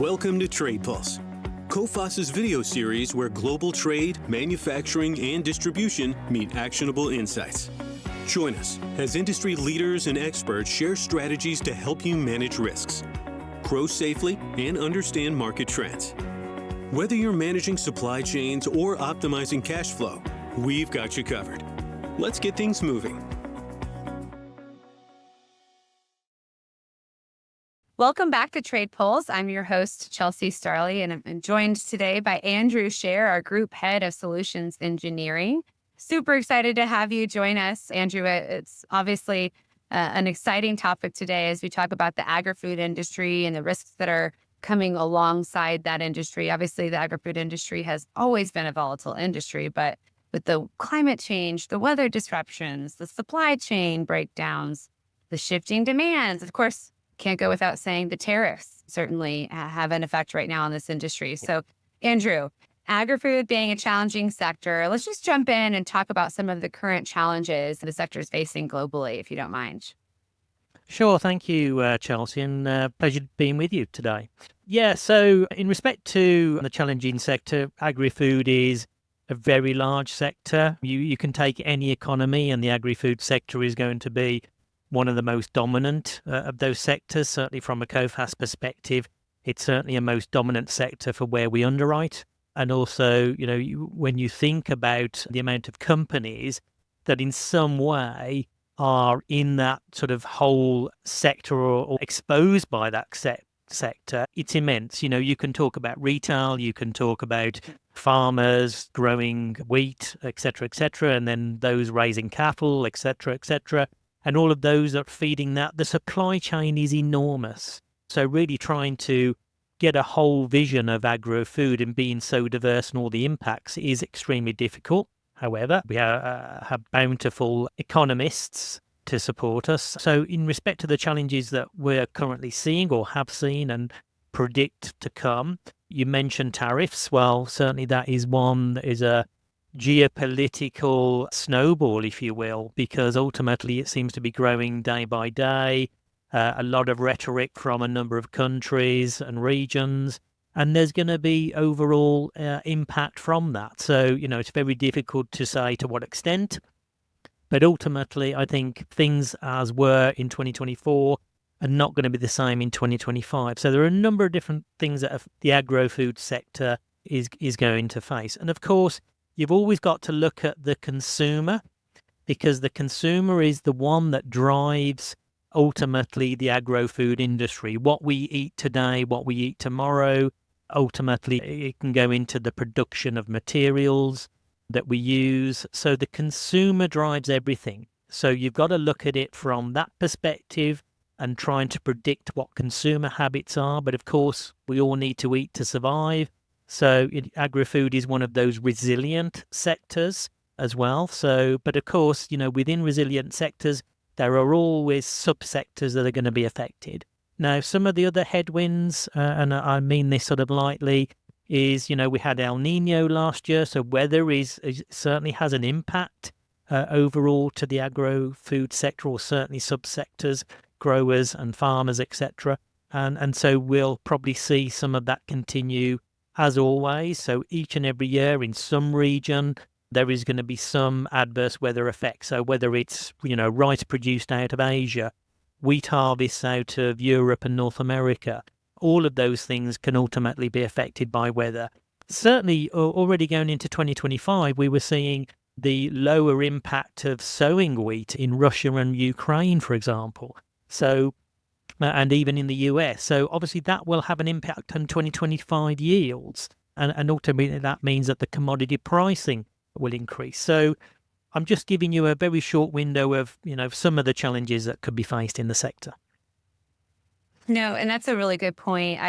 Welcome to Trade Pulse, Coface's video series where global trade, manufacturing, and distribution meet actionable insights. Join us as industry leaders and experts share strategies to help you manage risks, grow safely, and understand market trends. Whether you're managing supply chains or optimizing cash flow, we've got you covered. Let's get things moving. Welcome back to Trade Pulse. I'm your host, Chelsea Starley, and I'm joined today by Andrew Scher, our Group Head of Solutions Engineering. Super excited to have you join us, Andrew. It's obviously an exciting topic today as we talk about the agri-food industry and the risks that are coming alongside that industry. Obviously, the agri-food industry has always been a volatile industry, but with the climate change, the weather disruptions, the supply chain breakdowns, the shifting demands, of course, can't go without saying the tariffs certainly have an effect right now on this industry. So, Andrew, agri-food being a challenging sector, let's just jump in and talk about some of the current challenges the sector is facing globally, if you don't mind. Sure, thank you, Chelsea, and pleasure being with you today. Yeah, so in respect to the challenging sector, agri-food is a very large sector. You can take any economy, and the agri-food sector is going to be one of the most dominant of those sectors. Certainly from a Coface perspective, it's certainly a most dominant sector for where we underwrite. And also, when you think about the amount of companies that in some way are in that sort of whole sector or exposed by that sector, it's immense. You can talk about retail, you can talk about farmers growing wheat, et cetera, and then those raising cattle, et cetera. And all of those are feeding that. The supply chain is enormous. So really trying to get a whole vision of agri-food and being so diverse and all the impacts is extremely difficult. However, we have bountiful economists to support us. So in respect to the challenges that we're currently seeing or have seen and predict to come, you mentioned tariffs. Well, certainly that is one that is a geopolitical snowball, if you will, because ultimately it seems to be growing day by day. A lot of rhetoric from a number of countries and regions, and there's going to be overall impact from that. So, it's very difficult to say to what extent, but ultimately I think things as were in 2024 are not going to be the same in 2025. So there are a number of different things that the agro-food sector is going to face. And of course, you've always got to look at the consumer, because the consumer is the one that drives ultimately the agro-food industry. What we eat today, what we eat tomorrow, ultimately it can go into the production of materials that we use. So the consumer drives everything. So you've got to look at it from that perspective and trying to predict what consumer habits are. But of course, we all need to eat to survive. So agri-food is one of those resilient sectors as well. So, but of course, within resilient sectors, there are always subsectors that are going to be affected. Now, some of the other headwinds, and I mean this sort of lightly, is, we had El Nino last year. So weather certainly has an impact overall to the agro-food sector, or certainly subsectors, growers and farmers, etc. And so we'll probably see some of that continue as always. So each and every year in some region, there is going to be some adverse weather effects. So whether it's, rice produced out of Asia, wheat harvests out of Europe and North America, all of those things can ultimately be affected by weather. Certainly already going into 2025, we were seeing the lower impact of sowing wheat in Russia and Ukraine, for example. So and even in the US. So obviously that will have an impact on 2025 yields. And ultimately that means that the commodity pricing will increase. So I'm just giving you a very short window of, some of the challenges that could be faced in the sector. No, and that's a really good point.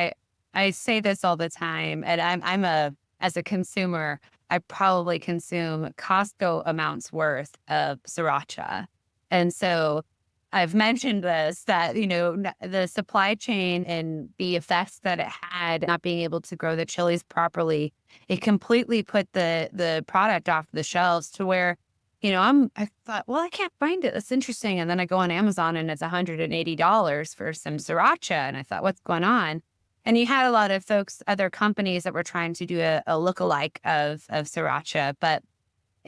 I say this all the time, and as a consumer, I probably consume Costco amounts worth of sriracha. And so I've mentioned this, that, the supply chain and the effects that it had, not being able to grow the chilies properly, it completely put the product off the shelves to where, I thought, well, I can't find it. That's interesting. And then I go on Amazon and it's $180 for some sriracha. And I thought, what's going on? And you had a lot of folks, other companies that were trying to do a lookalike of sriracha, but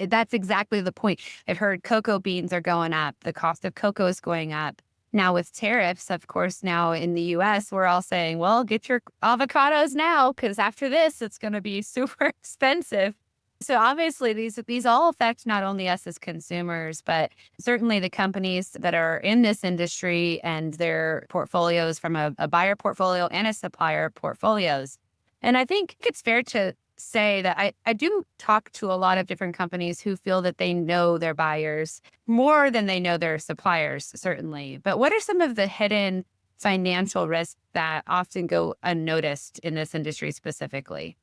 that's exactly the point. I've heard cocoa beans are going up. The cost of cocoa is going up. Now with tariffs, of course, now in the US, we're all saying, well, get your avocados now, because after this, it's going to be super expensive. So obviously, these all affect not only us as consumers, but certainly the companies that are in this industry and their portfolios from a buyer portfolio and a supplier portfolios. And I think it's fair to say that I do talk to a lot of different companies who feel that they know their buyers more than they know their suppliers, certainly. But what are some of the hidden financial risks that often go unnoticed in this industry specifically?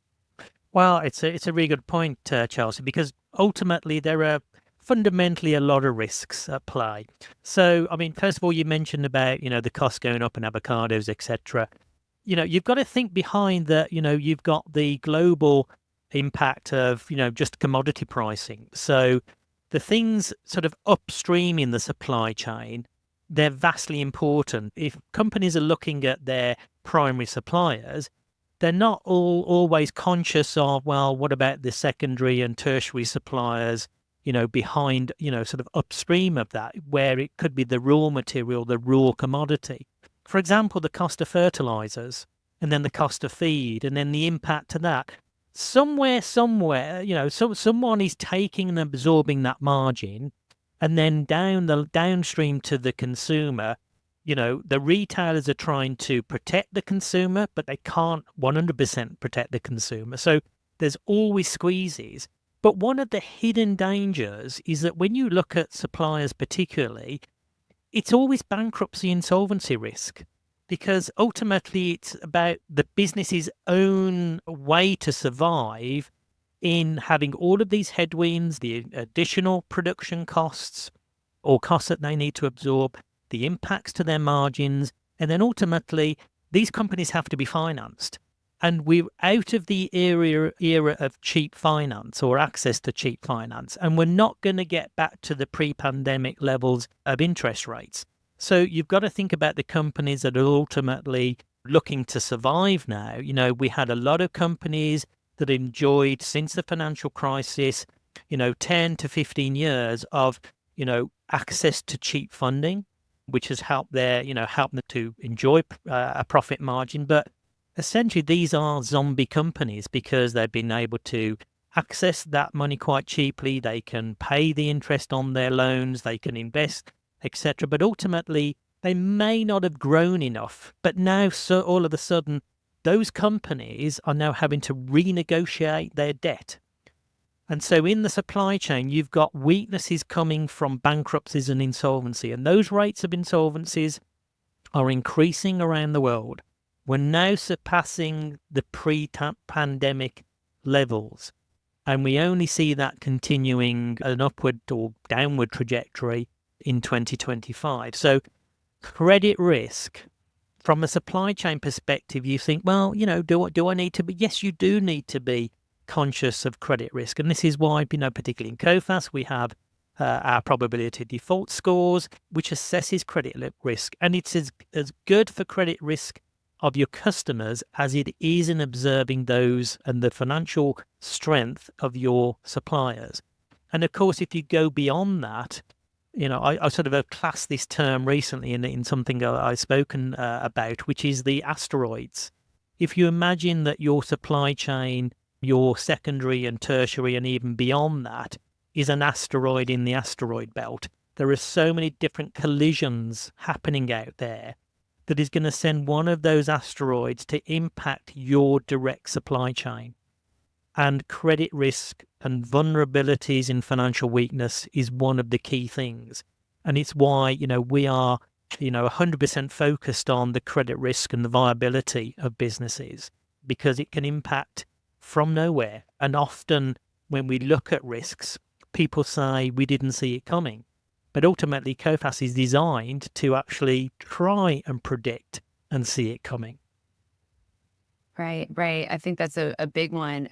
Well, it's a really good point, Chelsea, because ultimately there are fundamentally a lot of risks at play. So, I mean, first of all, you mentioned about, the cost going up in avocados, etc. You've got to think behind that, you've got the global impact of, just commodity pricing. So the things sort of upstream in the supply chain, they're vastly important. If companies are looking at their primary suppliers, they're not always conscious of, well, what about the secondary and tertiary suppliers, behind, sort of upstream of that, where it could be the raw material, the raw commodity. For example, the cost of fertilizers, and then the cost of feed, and then the impact of that. Somewhere, someone is taking and absorbing that margin, and then downstream to the consumer, the retailers are trying to protect the consumer, but they can't 100% protect the consumer. So there's always squeezes. But one of the hidden dangers is that when you look at suppliers particularly, it's always bankruptcy insolvency risk, because ultimately it's about the business's own way to survive in having all of these headwinds, the additional production costs or costs that they need to absorb, the impacts to their margins, and then ultimately these companies have to be financed. And we're out of the era of cheap finance or access to cheap finance, and we're not going to get back to the pre-pandemic levels of interest rates. So you've got to think about the companies that are ultimately looking to survive now. We had a lot of companies that enjoyed, since the financial crisis, 10 to 15 years of, access to cheap funding, which has helped helped them to enjoy a profit margin. But essentially, these are zombie companies because they've been able to access that money quite cheaply. They can pay the interest on their loans, they can invest, etc. But ultimately, they may not have grown enough. But now, so all of a sudden, those companies are now having to renegotiate their debt. And so in the supply chain, you've got weaknesses coming from bankruptcies and insolvency. And those rates of insolvencies are increasing around the world. We're now surpassing the pre-pandemic levels. And we only see that continuing an upward or downward trajectory in 2025. So credit risk, from a supply chain perspective, you think, well, do I need to be? Yes, you do need to be conscious of credit risk. And this is why, particularly in Coface, we have our probability default scores, which assesses credit risk. And it's as good for credit risk of your customers as it is in observing those and the financial strength of your suppliers. And of course, if you go beyond that, I sort of classed this term recently in something I've spoken about, which is the asteroids. If you imagine that your supply chain, your secondary and tertiary and even beyond that, is an asteroid in the asteroid belt, there are so many different collisions happening out there that is going to send one of those asteroids to impact your direct supply chain. And credit risk and vulnerabilities in financial weakness is one of the key things. And it's why, we are, 100% focused on the credit risk and the viability of businesses, because it can impact from nowhere. And often when we look at risks, people say we didn't see it coming. But ultimately, Coface is designed to actually try and predict and see it coming. Right. I think that's a big one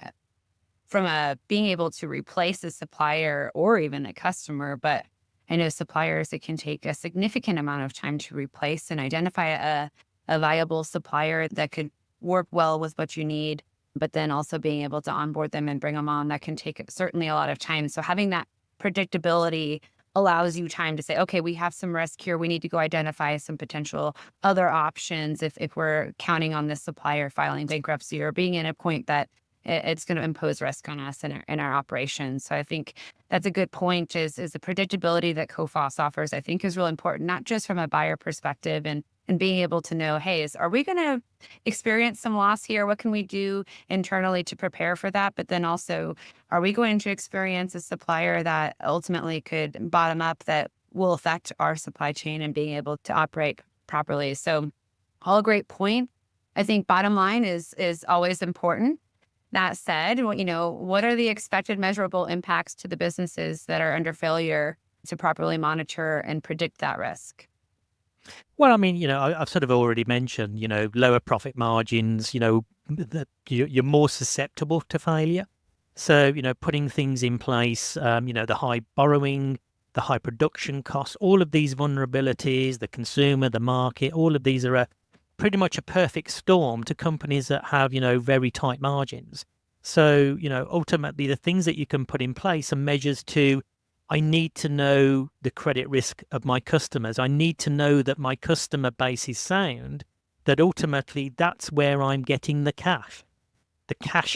from being able to replace a supplier or even a customer. But I know suppliers, it can take a significant amount of time to replace and identify a viable supplier that could work well with what you need, but then also being able to onboard them and bring them on, that can take certainly a lot of time. So having that predictability allows you time to say, okay, we have some risk here. We need to go identify some potential other options if we're counting on this supplier filing bankruptcy or being in a point that it's going to impose risk on us in our operations. So I think that's a good point is the predictability that Coface offers, I think is really important, not just from a buyer perspective and being able to know, hey, are we going to experience some loss here? What can we do internally to prepare for that? But then also, are we going to experience a supplier that ultimately could bottom up that will affect our supply chain and being able to operate properly? So all a great point. I think bottom line is always important. That said, what are the expected measurable impacts to the businesses that are under failure to properly monitor and predict that risk? Well, I mean, I've sort of already mentioned, lower profit margins, that you're more susceptible to failure. So, putting things in place, the high borrowing, the high production costs, all of these vulnerabilities, the consumer, the market, all of these are pretty much a perfect storm to companies that have, very tight margins. So, ultimately the things that you can put in place are measures to, I need to know the credit risk of my customers. I need to know that my customer base is sound, that ultimately that's where I'm getting the cash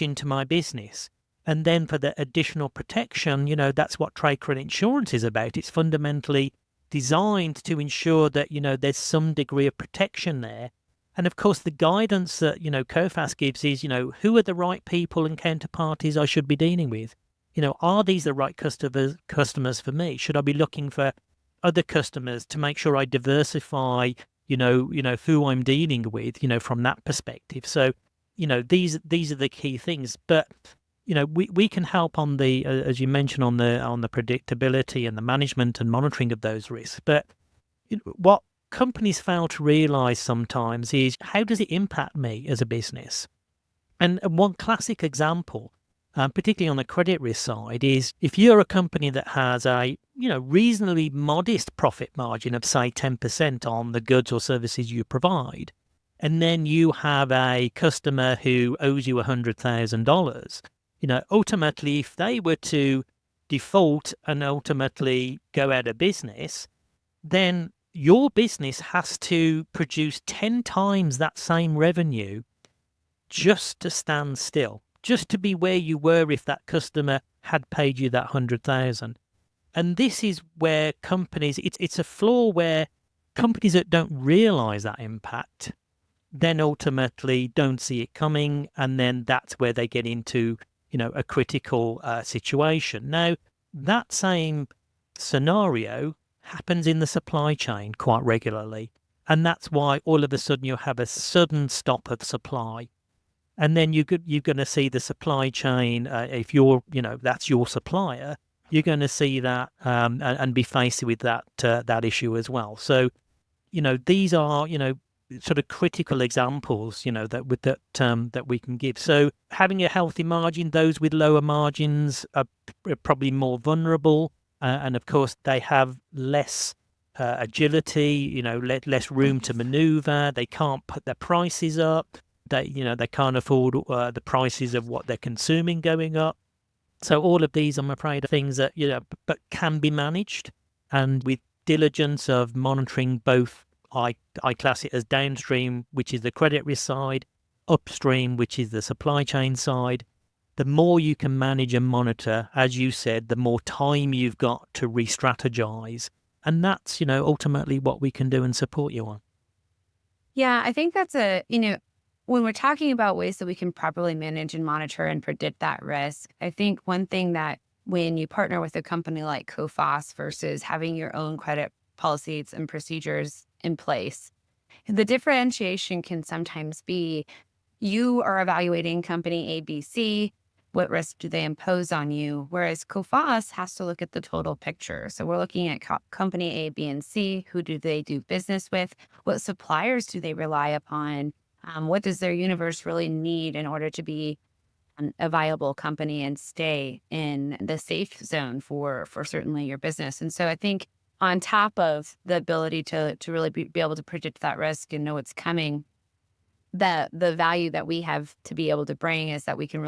into my business. And then for the additional protection, that's what trade credit insurance is about. It's fundamentally designed to ensure that, there's some degree of protection there. And of course, the guidance that, Coface gives is, who are the right people and counterparties I should be dealing with? Are these the right customers for me? Should I be looking for other customers to make sure I diversify, who I'm dealing with, from that perspective? So, these are the key things. But, we can help on the, as you mentioned, on the predictability and the management and monitoring of those risks. But what companies fail to realize sometimes is, how does it impact me as a business? And one classic example, particularly on the credit risk side, is if you're a company that has a reasonably modest profit margin of, say, 10% on the goods or services you provide, and then you have a customer who owes you $100,000, ultimately, if they were to default and ultimately go out of business, then your business has to produce 10 times that same revenue just to stand still, just to be where you were if that customer had paid you that 100,000. And this is where companies, it's a flaw where companies that don't realize that impact then ultimately don't see it coming, and then that's where they get into, a critical situation. Now, that same scenario happens in the supply chain quite regularly, and that's why all of a sudden you have a sudden stop of supply. And then you're going to see the supply chain, if you're, that's your supplier, you're going to see that and be faced with that issue as well. So, these are, sort of critical examples, that we can give. So having a healthy margin, those with lower margins are probably more vulnerable. And of course, they have less agility, less room to maneuver. They can't put their prices up. They can't afford the prices of what they're consuming going up. So all of these, I'm afraid, are things that, but can be managed. And with diligence of monitoring both, I class it as downstream, which is the credit risk side, upstream, which is the supply chain side. The more you can manage and monitor, as you said, the more time you've got to re-strategize. And that's, ultimately what we can do and support you on. Yeah, I think that's when we're talking about ways that we can properly manage and monitor and predict that risk, I think one thing that when you partner with a company like Coface versus having your own credit policies and procedures in place, the differentiation can sometimes be you are evaluating company ABC, what risk do they impose on you? Whereas Coface has to look at the total picture. So we're looking at company A, B, and C. Who do they do business with? What suppliers do they rely upon? What does their universe really need in order to be a viable company and stay in the safe zone for certainly your business? And so I think on top of the ability to really be able to predict that risk and know what's coming, the value that we have to be able to bring is that we can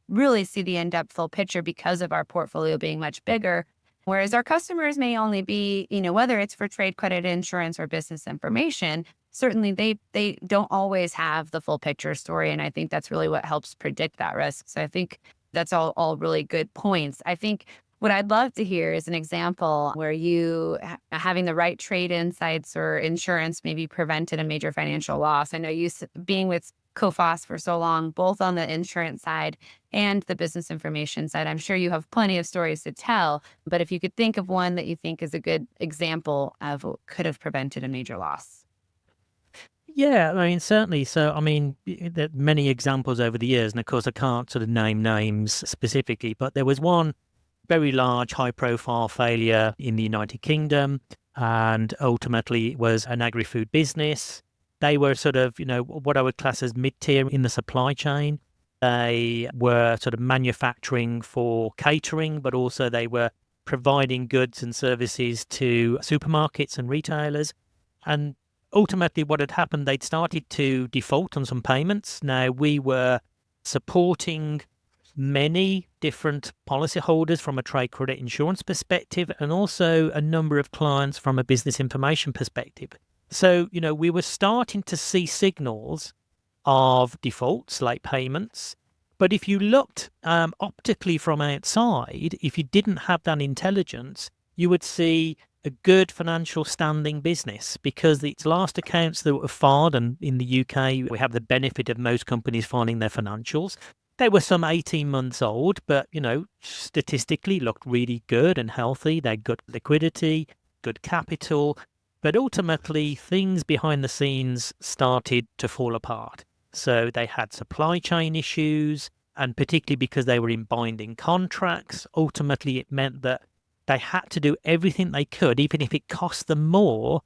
really see the in-depth full picture because of our portfolio being much bigger. Whereas our customers may only be, whether it's for trade credit insurance or business information, certainly they don't always have the full picture story. And I think that's really what helps predict that risk. So I think that's all really good points. I think what I'd love to hear is an example where you having the right trade insights or insurance maybe prevented a major financial loss. I know you being with Coface for so long, both on the insurance side and the business information side. I'm sure you have plenty of stories to tell, but if you could think of one that you think is a good example of what could have prevented a major loss. Yeah, I mean, certainly. So, I mean, there are many examples over the years, and of course, I can't sort of name names specifically, but there was one very large, high-profile failure in the United Kingdom, and ultimately it was an agri-food business. They were sort of, what I would class as mid-tier in the supply chain. They were sort of manufacturing for catering, but also they were providing goods and services to supermarkets and retailers. And ultimately what had happened, they'd started to default on some payments. Now, we were supporting many different policyholders from a trade credit insurance perspective, and also a number of clients from a business information perspective. So, we were starting to see signals of defaults, late payments. But if you looked optically from outside, if you didn't have that intelligence, you would see a good financial standing business, because its last accounts that were filed, and in the UK, we have the benefit of most companies filing their financials. They were some 18 months old, but, statistically looked really good and healthy. They had good liquidity, good capital. But ultimately, things behind the scenes started to fall apart. So they had supply chain issues, and particularly because they were in binding contracts, ultimately it meant that they had to do everything they could, even if it cost them more,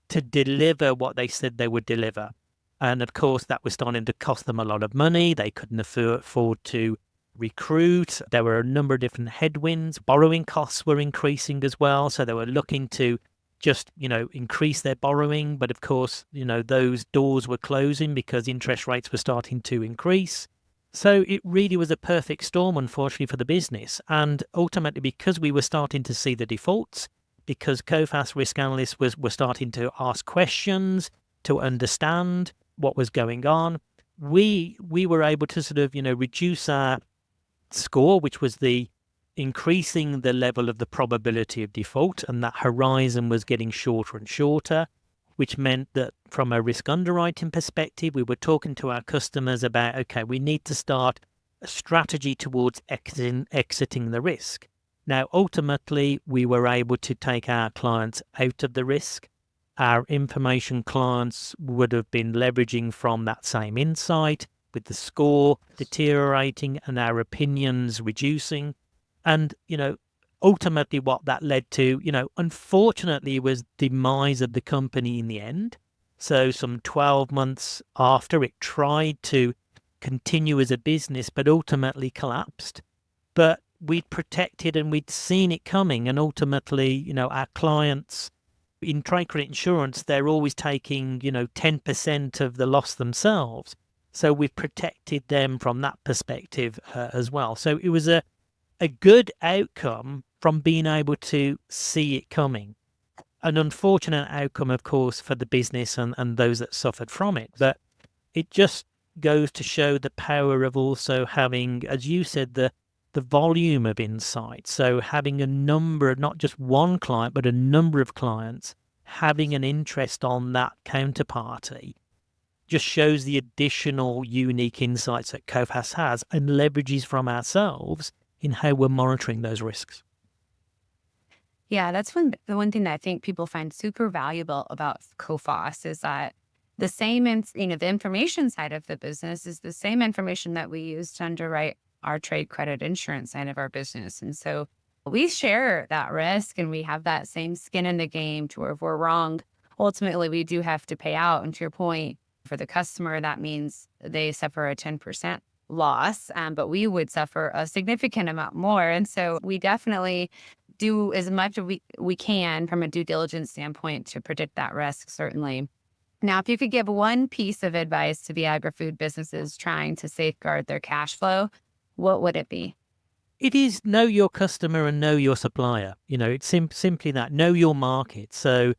to deliver what they said they would deliver. And of course, that was starting to cost them a lot of money. They couldn't afford to recruit. There were a number of different headwinds. Borrowing costs were increasing as well. So they were looking to just, increase their borrowing. But of course, those doors were closing because interest rates were starting to increase. So it really was a perfect storm, unfortunately, for the business. And ultimately, because we were starting to see the defaults, because Coface risk analysts were starting to ask questions, to understand what was going on, we were able to sort of, reduce our score, which was the increasing the level of the probability of default, and that horizon was getting shorter and shorter, which meant that from a risk underwriting perspective, we were talking to our customers about, okay, we need to start a strategy towards exiting the risk. Now, ultimately, we were able to take our clients out of the risk. Our information clients would have been leveraging from that same insight, with the score deteriorating and our opinions reducing. And, ultimately what that led to, unfortunately, was demise of the company in the end. So some 12 months after, it tried to continue as a business, but ultimately collapsed. But we'd protected and we'd seen it coming. And ultimately, our clients in trade credit insurance, they're always taking, 10% of the loss themselves. So we've protected them from that perspective as well. So it was a good outcome from being able to see it coming. An unfortunate outcome, of course, for the business and those that suffered from it. But it just goes to show the power of also having, as you said, the volume of insight. So having a number, not just one client, but a number of clients having an interest on that counterparty just shows the additional unique insights that Coface has and leverages from ourselves in how we're monitoring those risks. Yeah, that's the one thing that I think people find super valuable about Coface is that the same, the information side of the business is the same information that we use to underwrite our trade credit insurance side of our business. And so we share that risk and we have that same skin in the game to where if we're wrong, ultimately we do have to pay out. And to your point, for the customer, that means they suffer a 10% loss, but we would suffer a significant amount more. And so we definitely do as much as we can from a due diligence standpoint to predict that risk, certainly. Now, if you could give one piece of advice to the agri-food businesses trying to safeguard their cash flow, what would it be? It is know your customer and know your supplier. It's simply that. Know your market. So,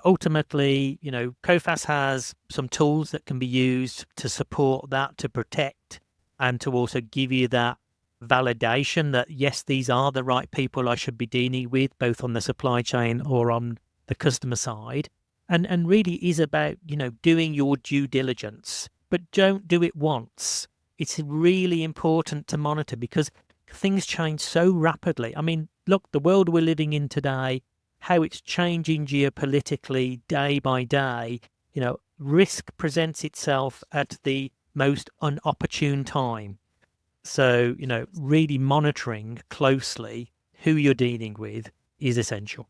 ultimately, Coface has some tools that can be used to support that, to protect, and to also give you that validation that, yes, these are the right people I should be dealing with, both on the supply chain or on the customer side. And really is about, doing your due diligence, but don't do it once. It's really important to monitor because things change so rapidly. I mean, look, the world we're living in today, how it's changing geopolitically day by day, risk presents itself at the most inopportune time. So, really monitoring closely who you're dealing with is essential.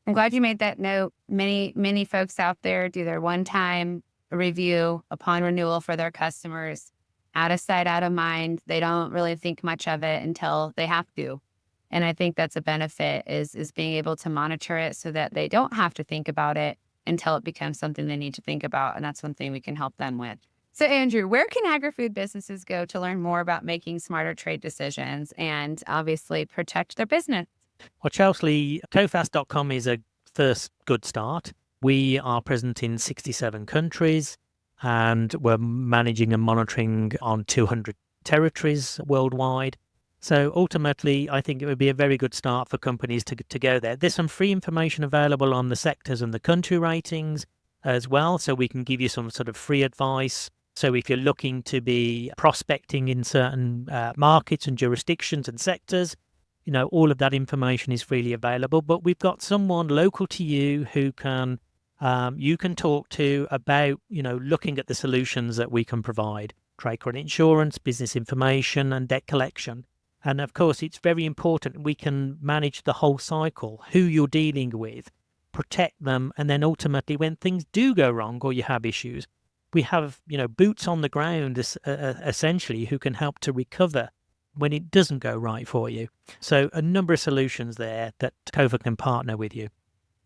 I'm glad you made that note. Many folks out there do their one-time review upon renewal for their customers. Out of sight, out of mind. They don't really think much of it until they have to. And I think that's a benefit is being able to monitor it so that they don't have to think about it until it becomes something they need to think about. And that's one thing we can help them with. So, Andrew, where can agri-food businesses go to learn more about making smarter trade decisions and obviously protect their business? Well, Chelsea, Coface.com is a first good start. We are present in 67 countries and we're managing and monitoring on 200 territories worldwide. So ultimately, I think it would be a very good start for companies to go there. There's some free information available on the sectors and the country ratings as well, so we can give you some sort of free advice. So if you're looking to be prospecting in certain markets and jurisdictions and sectors, all of that information is freely available. But we've got someone local to you who you can talk to about, looking at the solutions that we can provide: trade credit insurance, business information, and debt collection. And of course, it's very important we can manage the whole cycle, who you're dealing with, protect them, and then ultimately when things do go wrong or you have issues, we have, boots on the ground essentially who can help to recover when it doesn't go right for you. So a number of solutions there that Cofa can partner with you.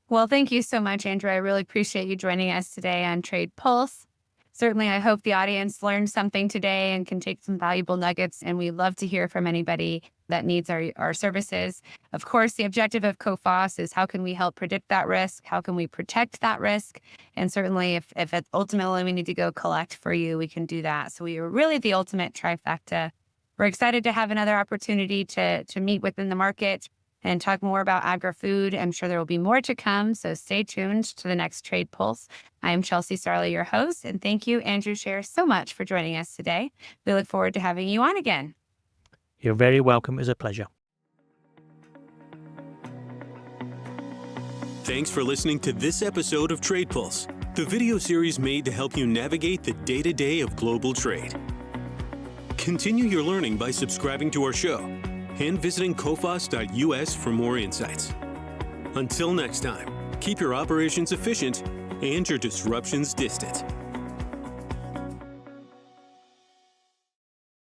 Well, thank you so much, Andrew. I really appreciate you joining us today on Trade Pulse. Certainly, I hope the audience learned something today and can take some valuable nuggets. And we love to hear from anybody that needs our services. Of course, the objective of Coface is how can we help predict that risk? How can we protect that risk? And certainly, if it's ultimately we need to go collect for you, we can do that. So we are really the ultimate trifecta. We're excited to have another opportunity to meet within the market and talk more about agri-food. I'm sure there will be more to come, so stay tuned to the next Trade Pulse. I'm Chelsea Starley, your host, and thank you, Andrew Scher, so much for joining us today. We look forward to having you on again. You're very welcome. It was a pleasure. Thanks for listening to this episode of Trade Pulse, the video series made to help you navigate the day-to-day of global trade. Continue your learning by subscribing to our show and visiting coface.us for more insights. Until next time, keep your operations efficient and your disruptions distant.